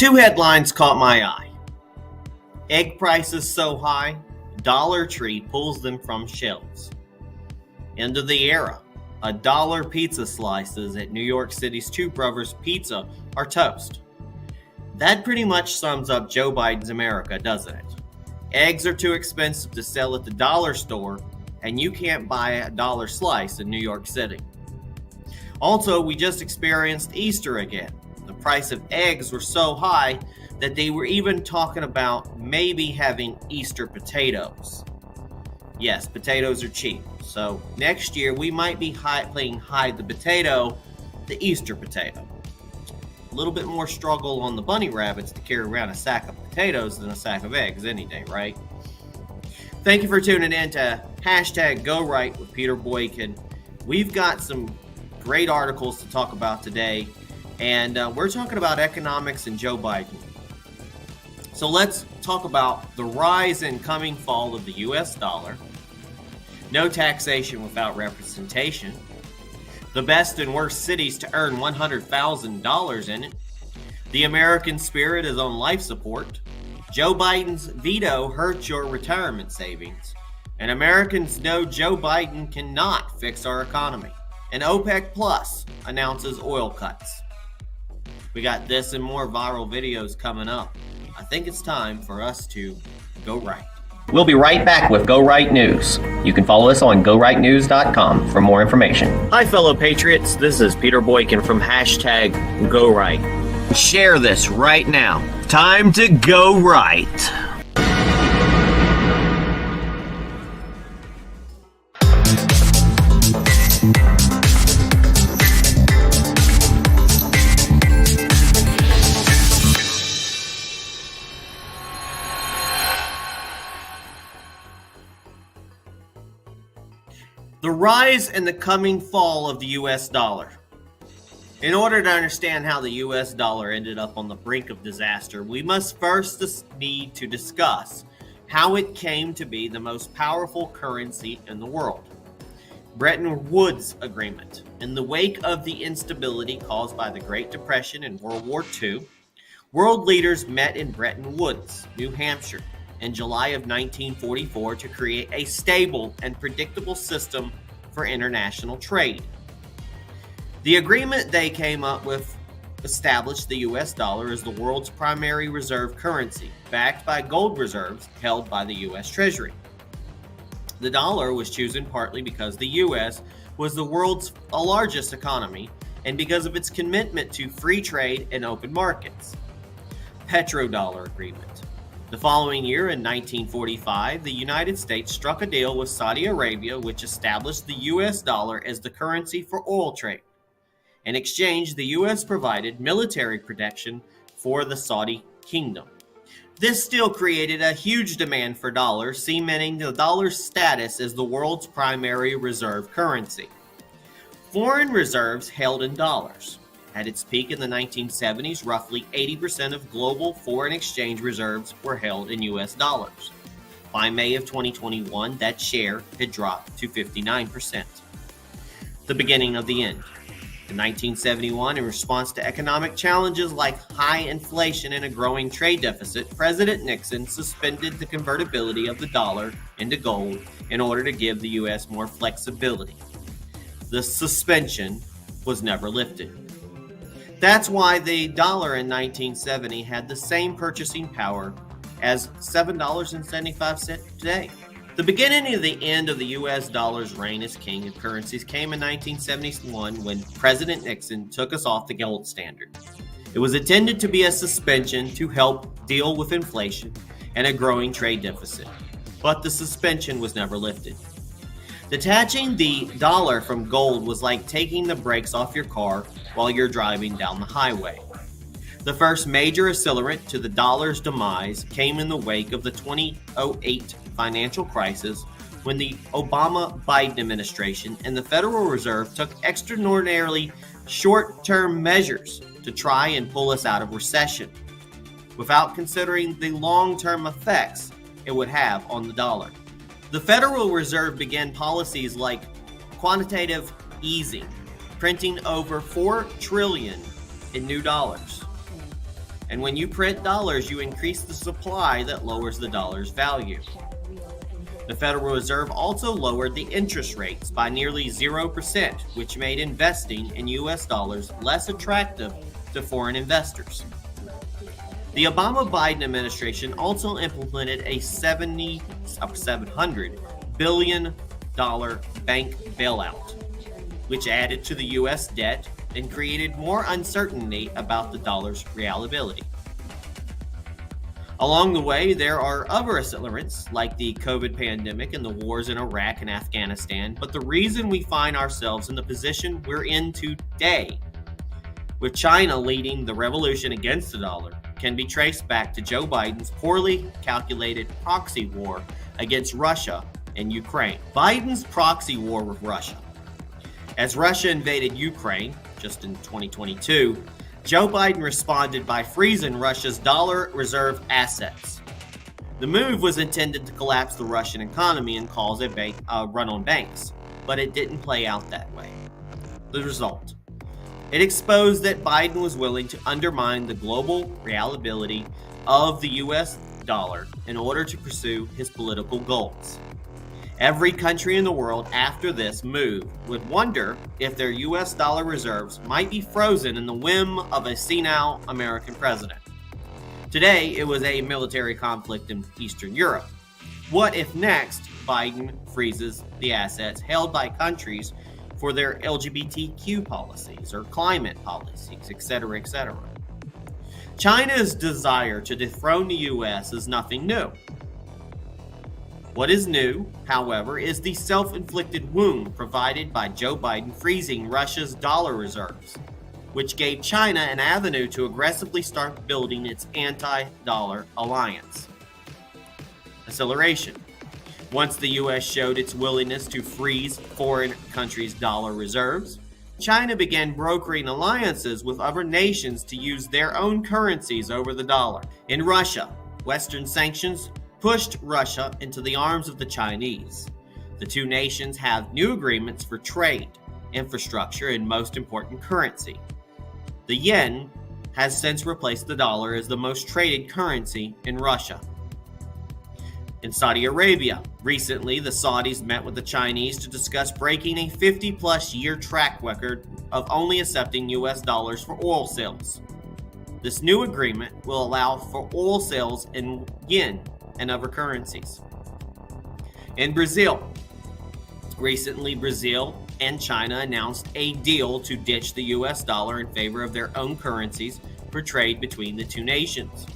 Two headlines caught my eye. Egg prices so high, Dollar Tree pulls them from shelves. End of the era. $1 pizza slices at New York City's Two Brothers Pizza are toast. That pretty much sums up Joe Biden's America, doesn't it? Eggs are too expensive to sell at the dollar store, and you can't buy a dollar slice in New York City. Also, we just experienced Easter again. The price of eggs were so high that they were even talking about maybe having Easter potatoes. Yes, potatoes are cheap. So next year we might be playing hide the potato, the Easter potato. A little bit more struggle on the bunny rabbits to carry around a sack of potatoes than a sack of eggs any day, right? Thank you for tuning in to #GoRight with Peter Boykin. We've got some great articles to talk about today, and we're talking about economics and Joe Biden. So let's talk about the rise and coming fall of the U.S. dollar, no taxation without representation, the best and worst cities to earn $100,000 in it, the American spirit is on life support, Joe Biden's veto hurts your retirement savings, and Americans know Joe Biden cannot fix our economy, and OPEC Plus announces oil cuts. We got this and more viral videos coming up. I think it's time for us to go right. We'll be right back with Go Right News. You can follow us on GoRightNews.com for more information. Hi, fellow patriots. This is Peter Boykin from #GoRight. Share this right now. Time to go right. The rise and the coming fall of the U.S. dollar. In order to understand how the U.S. dollar ended up on the brink of disaster, we must first need to discuss how it came to be the most powerful currency in the world. Bretton Woods Agreement. In the wake of the instability caused by the Great Depression and World War II, world leaders met in Bretton Woods, New Hampshire, in July of 1944 to create a stable and predictable system for international trade. The agreement they came up with established the US dollar as the world's primary reserve currency, backed by gold reserves held by the US Treasury. The dollar was chosen partly because the US was the world's largest economy and because of its commitment to free trade and open markets. Petrodollar Agreement. The following year, in 1945, the United States struck a deal with Saudi Arabia which established the US dollar as the currency for oil trade. In exchange, the US provided military protection for the Saudi kingdom. This still created a huge demand for dollars, cementing the dollar's status as the world's primary reserve currency. Foreign reserves held in dollars. At its peak in the 1970s, roughly 80% of global foreign exchange reserves were held in US dollars. By May of 2021, that share had dropped to 59%. The beginning of the end. In 1971, in response to economic challenges like high inflation and a growing trade deficit, President Nixon suspended the convertibility of the dollar into gold in order to give the U.S. more flexibility. The suspension was never lifted. That's why the dollar in 1970 had the same purchasing power as $7.75 today. The beginning of the end of the U.S. dollar's reign as king of currencies came in 1971 when President Nixon took us off the gold standard. It was intended to be a suspension to help deal with inflation and a growing trade deficit, but the suspension was never lifted. Detaching the dollar from gold was like taking the brakes off your car while you're driving down the highway. The first major accelerant to the dollar's demise came in the wake of the 2008 financial crisis when the Obama-Biden administration and the Federal Reserve took extraordinarily short-term measures to try and pull us out of recession, without considering the long-term effects it would have on the dollar. The Federal Reserve began policies like quantitative easing, printing over $4 trillion in new dollars. And when you print dollars, you increase the supply that lowers the dollar's value. The Federal Reserve also lowered the interest rates by nearly 0%, which made investing in US dollars less attractive to foreign investors. The Obama-Biden administration also implemented a $700 billion bank bailout, which added to the U.S. debt and created more uncertainty about the dollar's reliability. Along the way, there are other accelerants like the COVID pandemic and the wars in Iraq and Afghanistan, but the reason we find ourselves in the position we're in today, with China leading the revolution against the dollar, can be traced back to Joe Biden's poorly calculated proxy war against Russia and Ukraine. Biden's proxy war with Russia. As Russia invaded Ukraine, just in 2022, Joe Biden responded by freezing Russia's dollar reserve assets. The move was intended to collapse the Russian economy and cause a run on banks, but it didn't play out that way. The result: it exposed that Biden was willing to undermine the global reliability of the US dollar in order to pursue his political goals. Every country in the world after this move would wonder if their US dollar reserves might be frozen in the whim of a senile American president. Today, it was a military conflict in Eastern Europe. What if next Biden freezes the assets held by countries for their LGBTQ policies or climate policies, etc., etc.? China's desire to dethrone the US is nothing new. What is new, however, is the self-inflicted wound provided by Joe Biden freezing Russia's dollar reserves, which gave China an avenue to aggressively start building its anti-dollar alliance. Acceleration. Once the U.S. showed its willingness to freeze foreign countries' dollar reserves, China began brokering alliances with other nations to use their own currencies over the dollar. In Russia, Western sanctions pushed Russia into the arms of the Chinese. The two nations have new agreements for trade, infrastructure, and most important currency. The yen has since replaced the dollar as the most traded currency in Russia. In Saudi Arabia, recently the Saudis met with the Chinese to discuss breaking a 50-plus year track record of only accepting US dollars for oil sales. This new agreement will allow for oil sales in yen and other currencies. In Brazil, recently Brazil and China announced a deal to ditch the US dollar in favor of their own currencies for trade between the two nations.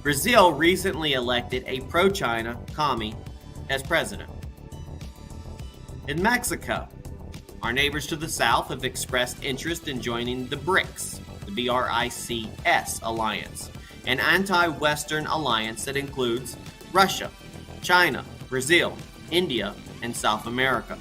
Brazil recently elected a pro-China commie as president. In Mexico, our neighbors to the south have expressed interest in joining the BRICS, the BRICS alliance, an anti-Western alliance that includes Russia, China, Brazil, India, and South America.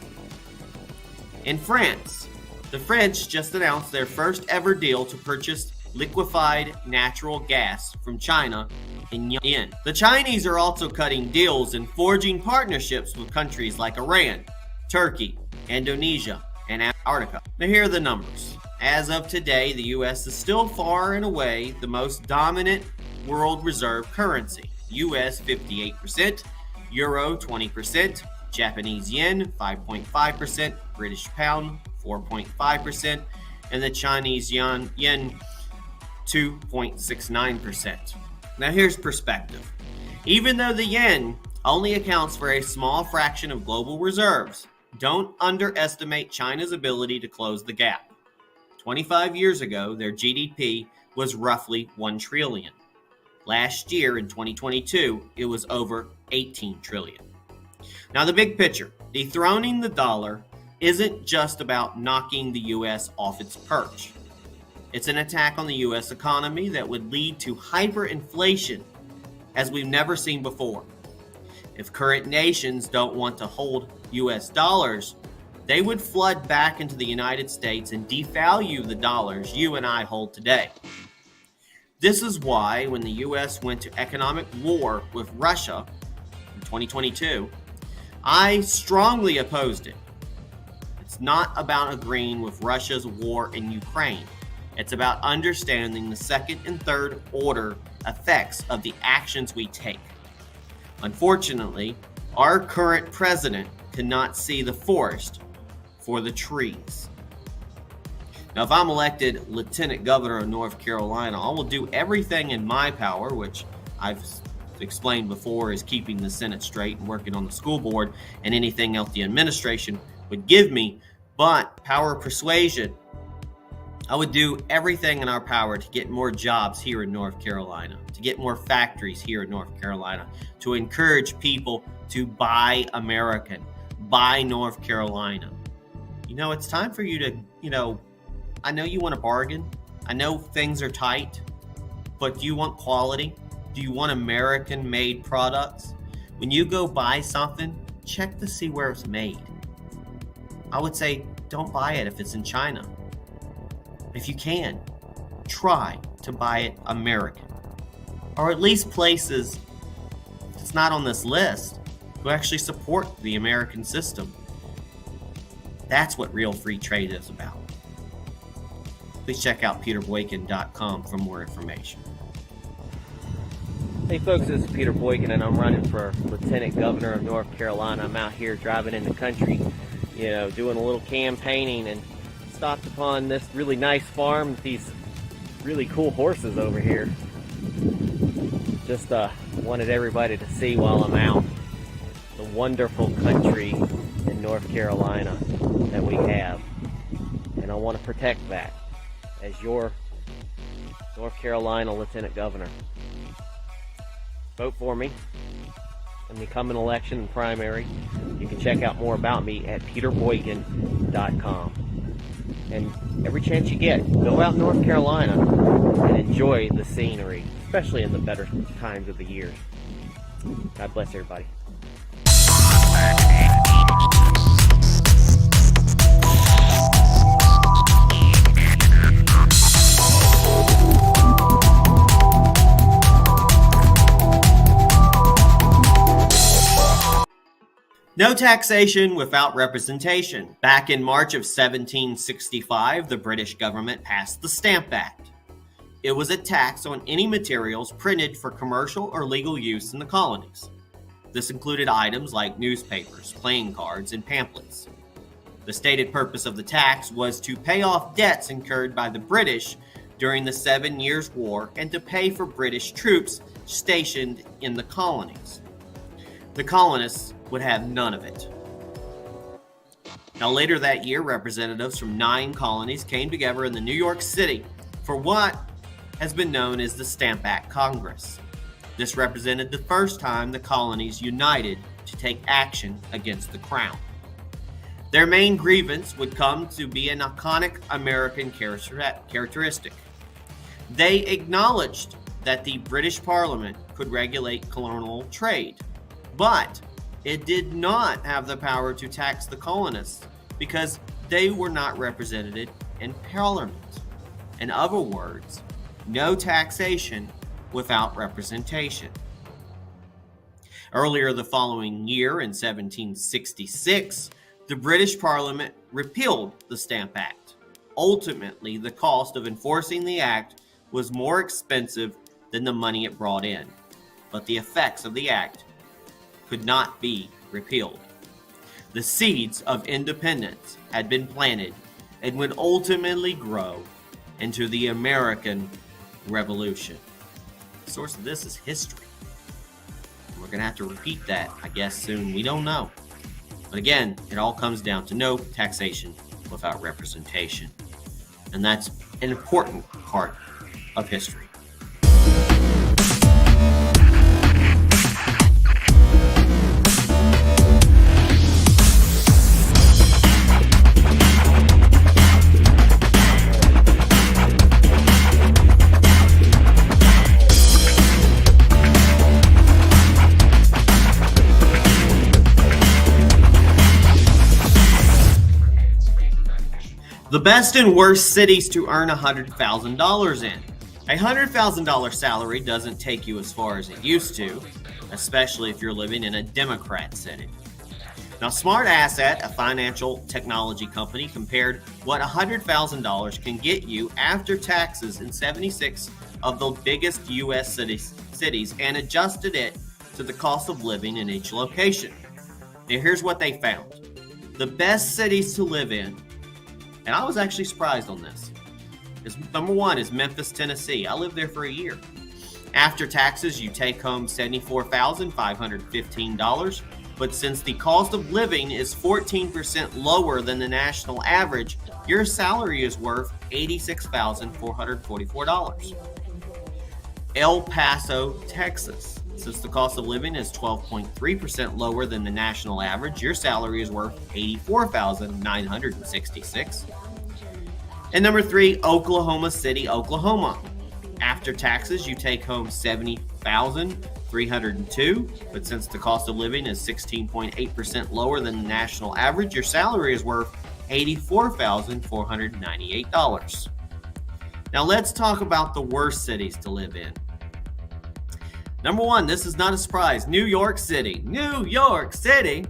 In France, the French just announced their first ever deal to purchase liquefied natural gas from China in yen. The Chinese are also cutting deals and forging partnerships with countries like Iran, Turkey, Indonesia, and Antarctica. Now here are the numbers. As of today, the US is still far and away the most dominant world reserve currency. US 58%, Euro 20%, Japanese yen 5.5%, British pound 4.5%, and the Chinese yen 2.69%. Now here's perspective. Even though the yen only accounts for a small fraction of global reserves, don't underestimate China's ability to close the gap. 25 years ago, their GDP was roughly $1 trillion. Last year, in 2022, it was over $18 trillion. Now, the big picture: dethroning the dollar isn't just about knocking the U.S. off its perch. It's an attack on the U.S. economy that would lead to hyperinflation as we've never seen before. If current nations don't want to hold U.S. dollars, they would flood back into the United States and devalue the dollars you and I hold today. This is why when the U.S. went to economic war with Russia in 2022, I strongly opposed it. It's not about agreeing with Russia's war in Ukraine. It's about understanding the second and third order effects of the actions we take. Unfortunately, our current president cannot see the forest for the trees. Now, if I'm elected Lieutenant Governor of North Carolina, I will do everything in my power, which I've explained before is keeping the Senate straight and working on the school board and anything else the administration would give me. But power of persuasion, I would do everything in our power to get more jobs here in North Carolina, to get more factories here in North Carolina, to encourage people to buy American, buy North Carolina. It's time for you to, I know you want a bargain. I know things are tight, but do you want quality? Do you want American-made products? When you go buy something, check to see where it's made. I would say don't buy it if it's in China. If you can, try to buy it American. Or at least places that's not on this list who actually support the American system. That's what real free trade is about. Please check out peterboykin.com for more information. Hey folks, this is Peter Boykin and I'm running for Lieutenant Governor of North Carolina. I'm out here driving in the country, doing a little campaigning, and stopped upon this really nice farm with these really cool horses over here. Just wanted everybody to see while I'm out the wonderful country in North Carolina that we have. And I want to protect that as your North Carolina Lieutenant Governor. Vote for me in the coming election and primary. You can check out more about me at peterboykin.com. And every chance you get, go out in North Carolina and enjoy the scenery, especially in the better times of the year. God bless everybody. No taxation without representation. Back in March of 1765, the British government passed the Stamp Act. It was a tax on any materials printed for commercial or legal use in the colonies. This included items like newspapers, playing cards, and pamphlets. The stated purpose of the tax was to pay off debts incurred by the British during the 7 Years' War and to pay for British troops stationed in the colonies. The colonists would have none of it. Now, later that year, representatives from 9 colonies came together in the New York City for what has been known as the Stamp Act Congress. This represented the first time the colonies united to take action against the Crown. Their main grievance would come to be an iconic American characteristic. They acknowledged that the British Parliament could regulate colonial trade, but it did not have the power to tax the colonists because they were not represented in Parliament. In other words, no taxation without representation. Earlier the following year, in 1766, the British Parliament repealed the Stamp Act. Ultimately, the cost of enforcing the act was more expensive than the money it brought in, but the effects of the act could not be repealed. The seeds of independence had been planted and would ultimately grow into the American Revolution. The source of this is history. We're going to have to repeat that, I guess, soon. We don't know. But again, it all comes down to no taxation without representation. And that's an important part of history. The best and worst cities to earn $100,000 in. A $100,000 salary doesn't take you as far as it used to, especially if you're living in a Democrat city. Now, Smart Asset, a financial technology company, compared what $100,000 can get you after taxes in 76 of the biggest U.S. cities and adjusted it to the cost of living in each location. Now, here's what they found. The best cities to live in, and I was actually surprised on this, is number one is Memphis, Tennessee. I lived there for a year. After taxes, you take home $74,515. But since the cost of living is 14% lower than the national average, your salary is worth $86,444. El Paso, Texas. Since the cost of living is 12.3% lower than the national average, your salary is worth $84,966. And number 3, Oklahoma City, Oklahoma. After taxes, you take home $70,302, but since the cost of living is 16.8% lower than the national average, your salary is worth $84,498. Now let's talk about the worst cities to live in. Number 1, this is not a surprise, New York City. New York City!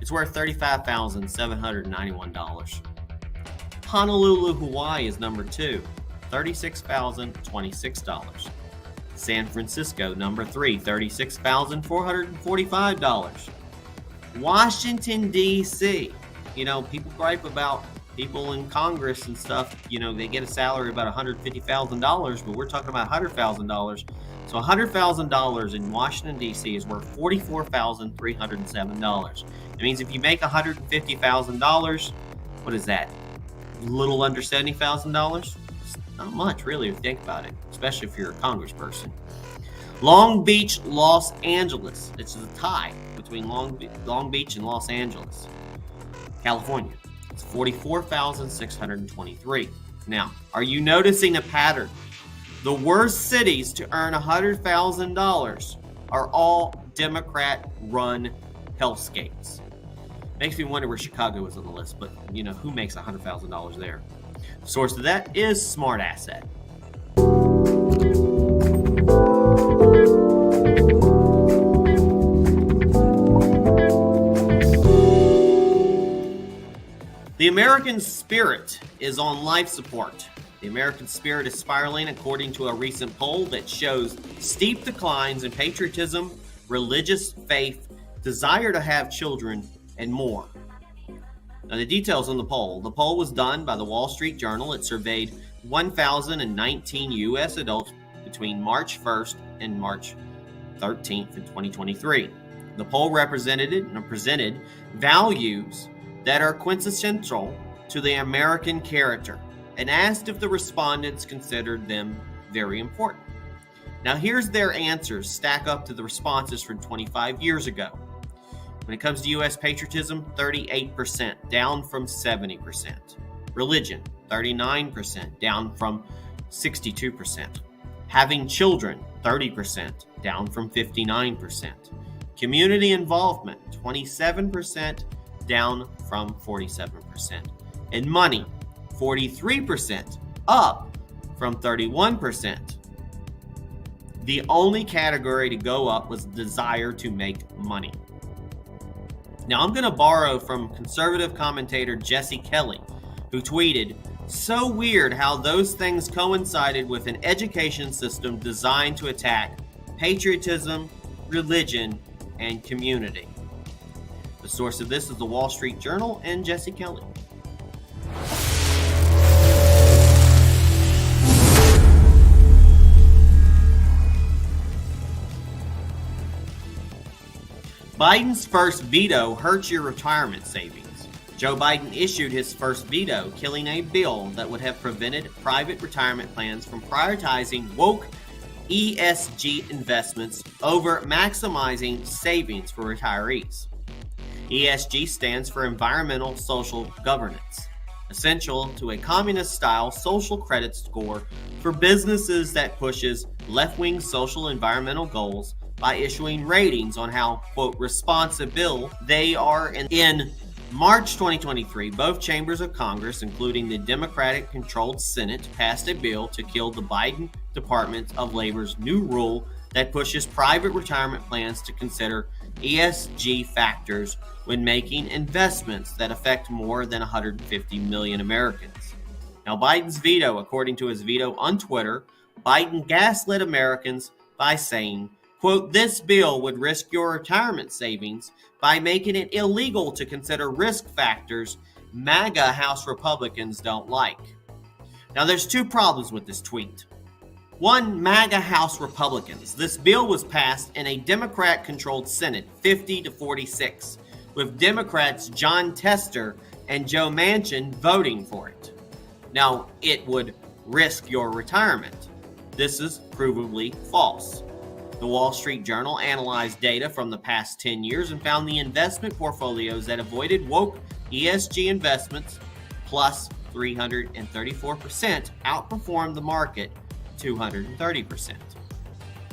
It's worth $35,791. Honolulu, Hawaii is number 2, $36,026. San Francisco, number 3, $36,445. Washington, D.C. People gripe about people in Congress and stuff. They get a salary about $150,000, but we're talking about $100,000. So $100,000 in Washington, D.C. is worth $44,307. It means if you make $150,000, what is that? A little under $70,000? Not much, really, if you think about it, especially if you're a congressperson. Long Beach, Los Angeles. It's a tie between Long Beach and Los Angeles, California. It's $44,623. Now, are you noticing a pattern? The worst cities to earn $100,000 are all Democrat-run hellscapes. Makes me wonder where Chicago is on the list, but who makes $100,000 there? The source of that is Smart Asset. The American spirit is on life support. The American spirit is spiraling according to a recent poll that shows steep declines in patriotism, religious faith, desire to have children, and more. Now, the details on the poll. The poll was done by the Wall Street Journal. It surveyed 1,019 U.S. adults between March 1st and March 13th in 2023. The poll presented values that are quintessential to the American character and asked if the respondents considered them very important. Now, here's their answers stack up to the responses from 25 years ago. When it comes to U.S. patriotism, 38%, down from 70%. Religion, 39%, down from 62%. Having children, 30%, down from 59%. Community involvement, 27%, down from 47%. And money, 43%, up from 31%. The only category to go up was desire to make money. Now, I'm going to borrow from conservative commentator Jesse Kelly, who tweeted, "So weird how those things coincided with an education system designed to attack patriotism, religion, and community." The source of this is the Wall Street Journal and Jesse Kelly. Biden's first veto hurts your retirement savings. Joe Biden issued his first veto, killing a bill that would have prevented private retirement plans from prioritizing woke ESG investments over maximizing savings for retirees. ESG stands for Environmental Social Governance, essential to a communist-style social credit score for businesses that pushes left-wing social environmental goals by issuing ratings on how, quote, responsible they are. In March 2023, both chambers of Congress, including the Democratic-controlled Senate, passed a bill to kill the Biden Department of Labor's new rule that pushes private retirement plans to consider ESG factors when making investments that affect more than 150 million Americans. Now, Biden's veto, according to his veto on Twitter, Biden gaslit Americans by saying, quote, "This bill would risk your retirement savings by making it illegal to consider risk factors MAGA House Republicans don't like." Now, there's two problems with this tweet. One, MAGA House Republicans. This bill was passed in a Democrat-controlled Senate, 50-46, with Democrats John Tester and Joe Manchin voting for it. Now, it would risk your retirement. This is provably false. The Wall Street Journal analyzed data from the past 10 years and found the investment portfolios that avoided woke ESG investments, plus 334%, outperformed the market 230%.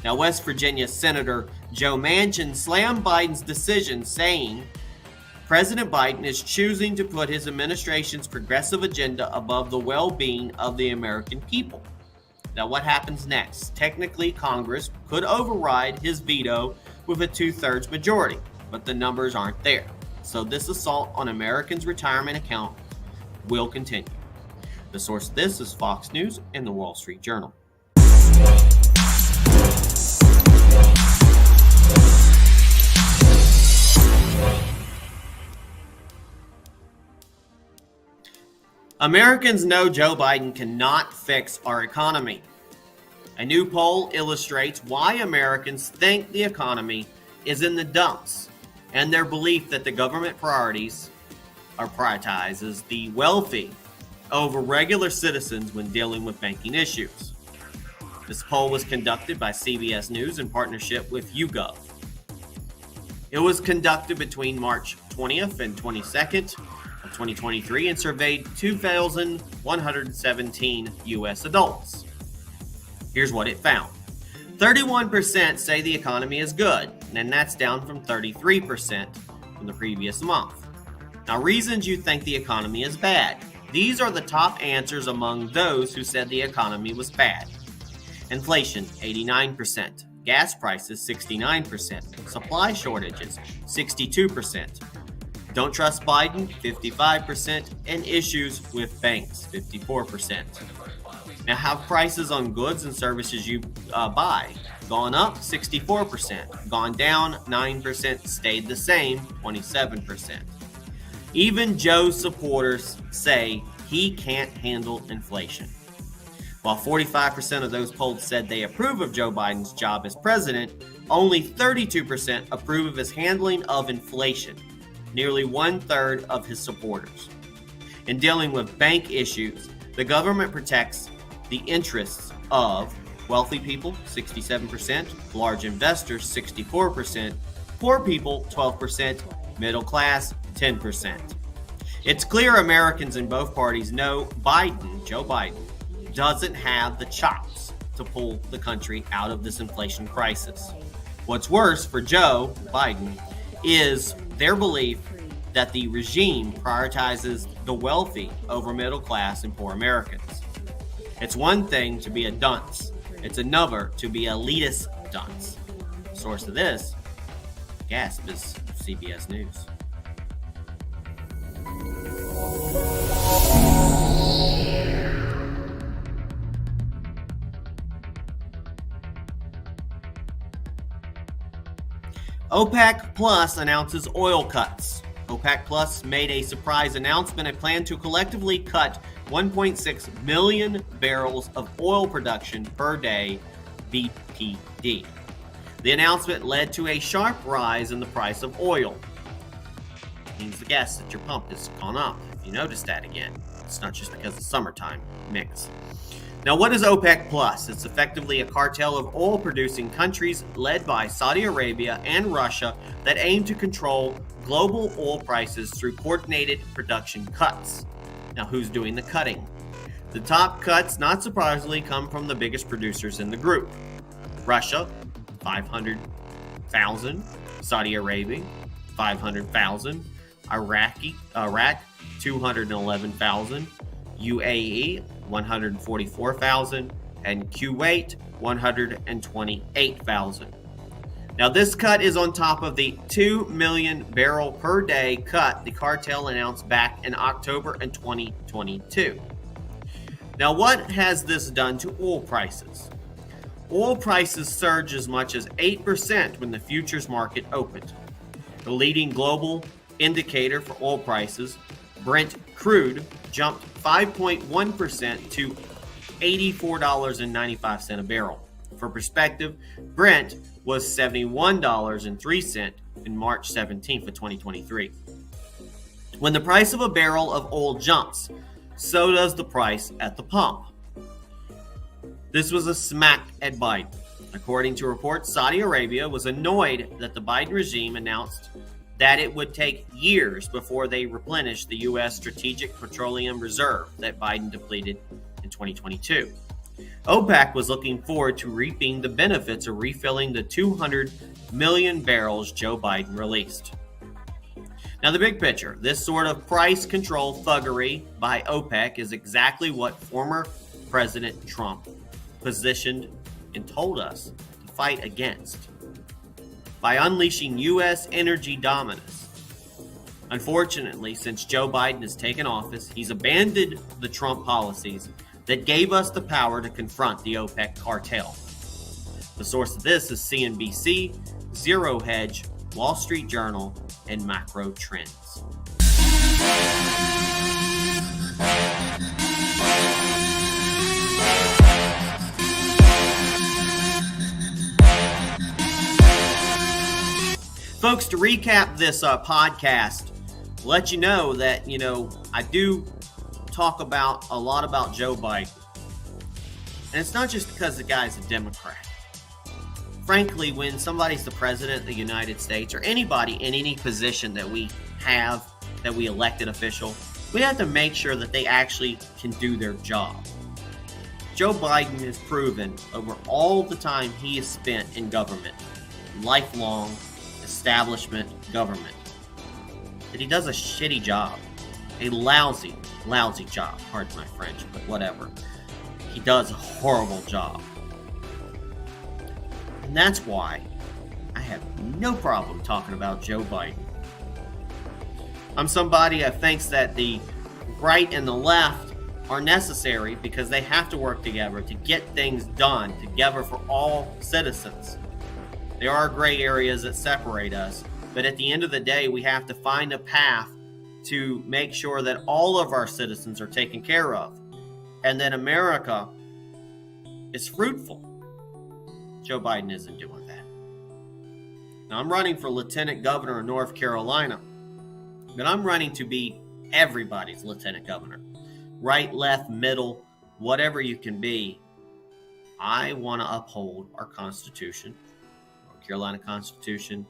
Now, West Virginia Senator Joe Manchin slammed Biden's decision, saying President Biden is choosing to put his administration's progressive agenda above the well-being of the American people. Now, what happens next? Technically, Congress could override his veto with a 2/3 majority, but the numbers aren't there. So this assault on Americans' retirement account will continue. The source of this is Fox News and the Wall Street Journal. Americans know Joe Biden cannot fix our economy. A new poll illustrates why Americans think the economy is in the dumps and their belief that the government prioritizes the wealthy over regular citizens when dealing with banking issues. This poll was conducted by CBS News in partnership with YouGov. It was conducted between March 20th and 22nd of 2023 and surveyed 2,117 U.S. adults. Here's what it found. 31% say the economy is good, and that's down from 33% from the previous month. Now, reasons you think the economy is bad. These are the top answers among those who said the economy was bad. Inflation, 89%. Gas prices, 69%. Supply shortages, 62%. Don't trust Biden, 55%. And issues with banks, 54%. Now, have prices on goods and services you buy gone up? 64%. Gone down? 9%. Stayed the same? 27%. Even Joe's supporters say he can't handle inflation. While 45% of those polled said they approve of Joe Biden's job as president, only 32% approve of his handling of inflation, nearly 1/3 of his supporters. In dealing with bank issues, the government protects the interests of wealthy people, 67%, large investors, 64%, poor people, 12%, middle class, 10%. It's clear Americans in both parties know Joe Biden, doesn't have the chops to pull the country out of this inflation crisis. What's worse for Joe Biden is their belief that the regime prioritizes the wealthy over middle class and poor Americans. It's one thing to be a dunce. It's another to be a elitist dunce. Source of this, gasp, is CBS News. OPEC Plus announces oil cuts. OPEC Plus made a surprise announcement, a plan to collectively cut 1.6 million barrels of oil production per day, BPD. The announcement led to a sharp rise in the price of oil. It means the gas at your pump has gone up. If you notice that again, it's not just because it's summertime mix. Now, what is OPEC Plus? It's effectively a cartel of oil-producing countries led by Saudi Arabia and Russia that aim to control global oil prices through coordinated production cuts. Now, who's doing the cutting? The top cuts, not surprisingly, come from the biggest producers in the group. Russia, 500,000. Saudi Arabia, 500,000. Iraq, 211,000. UAE, 144,000. and Kuwait 128,000. Now, this cut is on top of the 2 million barrel per day cut the cartel announced back in October in 2022. Now, what has this done to oil prices? Oil prices surged as much as 8% when the futures market opened. The leading global indicator for oil prices, Brent crude, jumped 5.1% to $84.95 a barrel. For perspective, Brent was $71.03 in March 17th of 2023. When the price of a barrel of oil jumps, so does the price at the pump. This was a smack at Biden. According to reports, Saudi Arabia was annoyed that the Biden regime announced that it would take years before they replenished the U.S. Strategic Petroleum Reserve that Biden depleted in 2022. OPEC was looking forward to reaping the benefits of refilling the 200 million barrels Joe Biden released. Now, the big picture, this sort of price control thuggery by OPEC is exactly what former President Trump positioned and told us to fight against by unleashing U.S. energy dominance. Unfortunately, since Joe Biden has taken office, he's abandoned the Trump policies that gave us the power to confront the OPEC cartel. The source of this is CNBC, Zero Hedge, Wall Street Journal, and Macro Trends. Folks, to recap this podcast, let you know that, I do talk about a lot about Joe Biden. And it's not just because the guy's a Democrat. Frankly, when somebody's the president of the United States or anybody in any position that we have, that we elected official, we have to make sure that they actually can do their job. Joe Biden has proven over all the time he has spent in government, lifelong establishment government, that he does a shitty job, a lousy job. Pardon my French, but whatever. He does a horrible job. And that's why I have no problem talking about Joe Biden. I'm somebody that thinks that the right and the left are necessary because they have to work together to get things done together for all citizens. There are gray areas that separate us, but at the end of the day, we have to find a path to make sure that all of our citizens are taken care of and that America is fruitful. Joe Biden isn't doing that. Now, I'm running for Lieutenant Governor of North Carolina, but I'm running to be everybody's Lieutenant Governor. Right, left, middle, whatever you can be. I want to uphold our Constitution, North Carolina Constitution,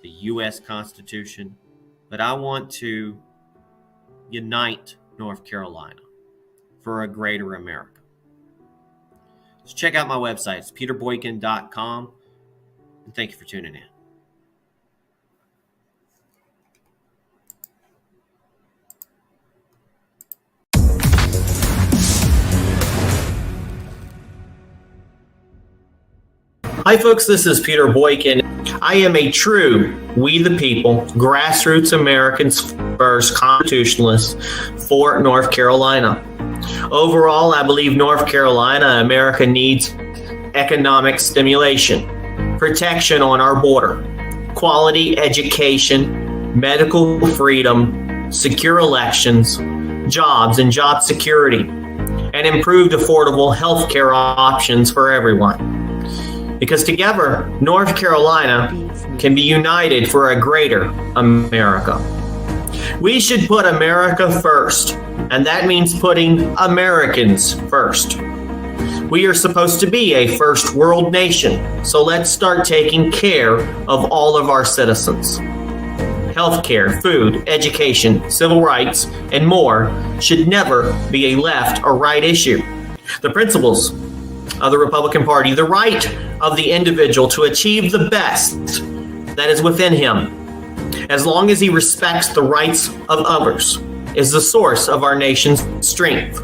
the U.S. Constitution, but I want to unite North Carolina for a greater America. So check out my website. It's peterboykin.com. And thank you for tuning in. Hi folks, this is Peter Boykin. I am a true we the people, grassroots Americans first constitutionalist for North Carolina. Overall, I believe North Carolina, America needs economic stimulation, protection on our border, quality education, medical freedom, secure elections, jobs and job security, and improved affordable health care options for everyone. Because together, North Carolina can be united for a greater America. We should put America first, and that means putting Americans first. We are supposed to be a first world nation, so let's start taking care of all of our citizens. Healthcare, food, education, civil rights, and more should never be a left or right issue. The principles of the Republican Party, the right of the individual to achieve the best that is within him, as long as he respects the rights of others, is the source of our nation's strength.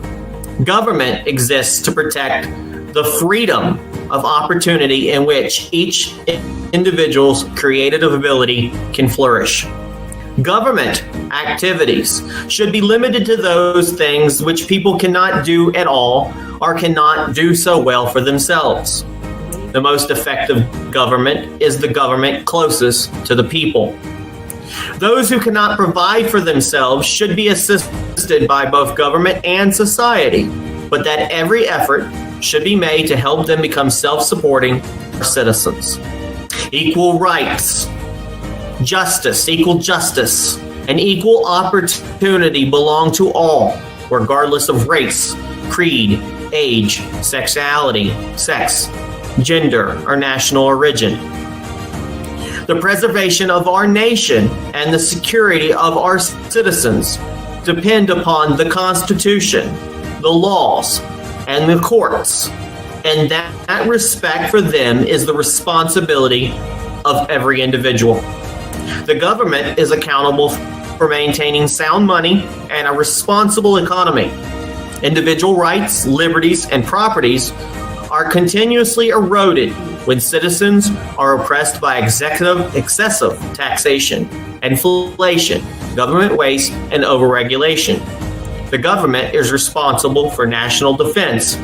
Government exists to protect the freedom of opportunity in which each individual's creative ability can flourish. Government activities should be limited to those things which people cannot do at all or cannot do so well for themselves. The most effective government is the government closest to the people. Those who cannot provide for themselves should be assisted by both government and society, but that every effort should be made to help them become self-supporting citizens. Equal rights, equal justice, and equal opportunity belong to all, regardless of race, creed, age, sexuality, sex, gender, or national origin. The preservation of our nation and the security of our citizens depend upon the Constitution, the laws, and the courts, and that respect for them is the responsibility of every individual. The government is accountable for maintaining sound money and a responsible economy. Individual rights, liberties, and properties are continuously eroded when citizens are oppressed by excessive taxation, inflation, government waste, and overregulation. The government is responsible for national defense,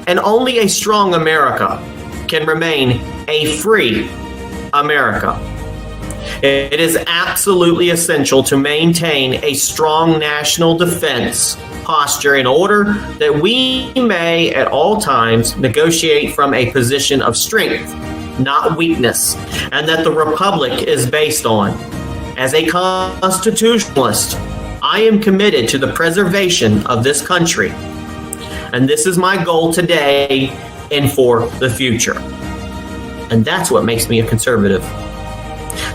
and only a strong America can remain a free America. It is absolutely essential to maintain a strong national defense posture in order that we may at all times negotiate from a position of strength, not weakness, and that the republic is based on. As a constitutionalist, I am committed to the preservation of this country, and this is my goal today and for the future. And that's what makes me a conservative.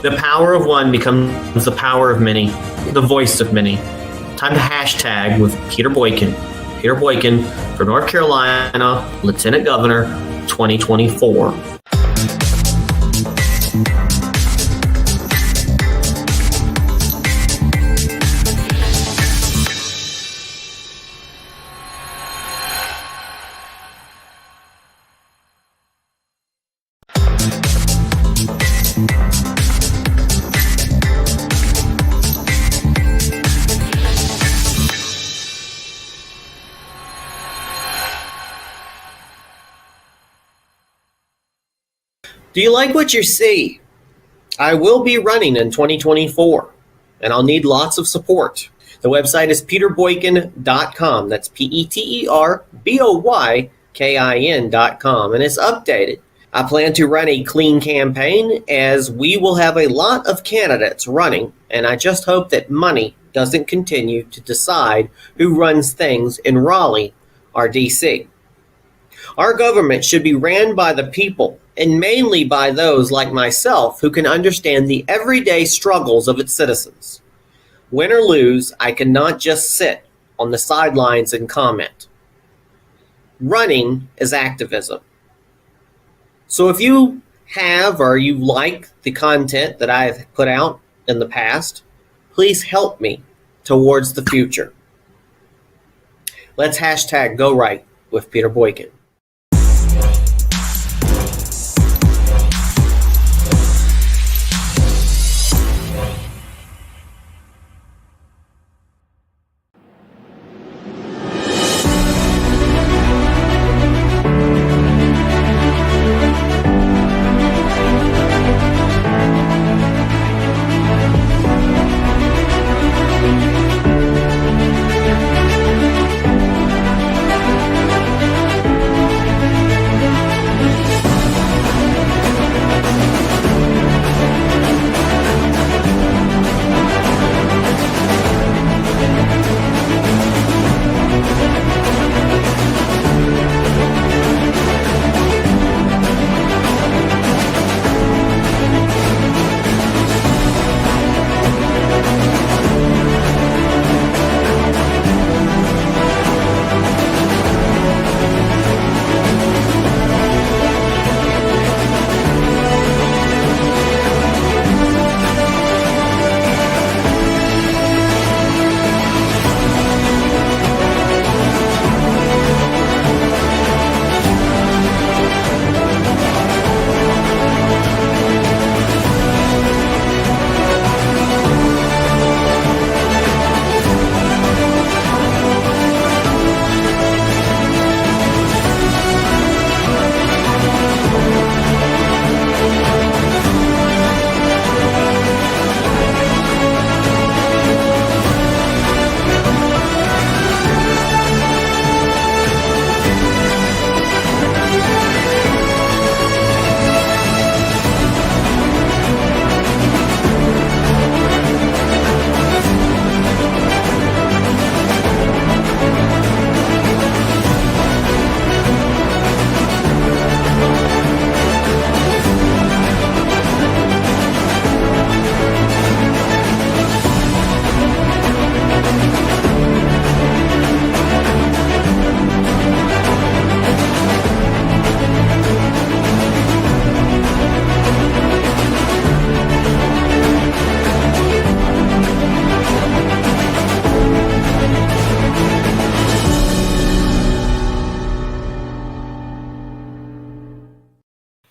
The power of one becomes the power of many, the voice of many. Time to hashtag with Peter Boykin. Peter Boykin for North Carolina Lieutenant Governor 2024. Do you like what you see? I will be running in 2024, and I'll need lots of support. The website is peterboykin.com. That's peterboykin.com, and it's updated. I plan to run a clean campaign as we will have a lot of candidates running, and I just hope that money doesn't continue to decide who runs things in Raleigh or D.C. Our government should be ran by the people, and mainly by those like myself who can understand the everyday struggles of its citizens. Win or lose, I cannot just sit on the sidelines and comment. Running is activism. So if you have or you like the content that I've put out in the past, please help me towards the future. Let's hashtag Go Right with Peter Boykin.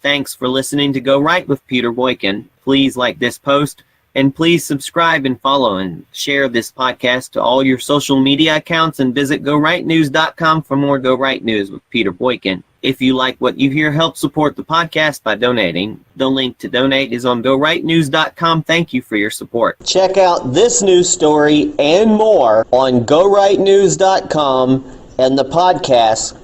Thanks for listening to Go Right with Peter Boykin. Please like this post, and please subscribe and follow and share this podcast to all your social media accounts, and visit GoRightNews.com for more Go Right News with Peter Boykin. If you like what you hear, help support the podcast by donating. The link to donate is on GoRightNews.com. Thank you for your support. Check out this news story and more on GoRightNews.com and the podcast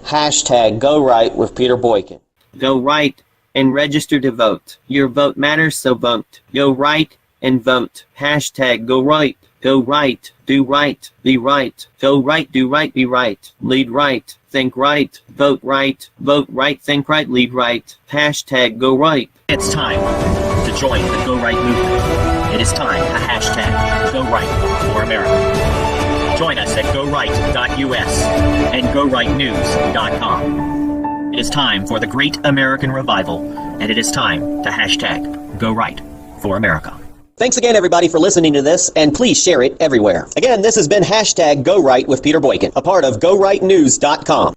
#GoRight with Peter Boykin. Go right and register to vote. Your vote matters, so vote. Go right and vote. #Go right. Go right. Do right. Be right. Go right. Do right. Be right. Lead right. Think right. Vote right. Vote right. Think right. Lead right. #Go right. It's time to join the Go Right movement. It is time to #Go Right for America. Join us at GoRight.us and GoRightNews.com. It is time for the great American revival, and it is time to #Go Right for America. Thanks again, everybody, for listening to this, and please share it everywhere. Again, this has been #GoRight with Peter Boykin, a part of GoRightNews.com.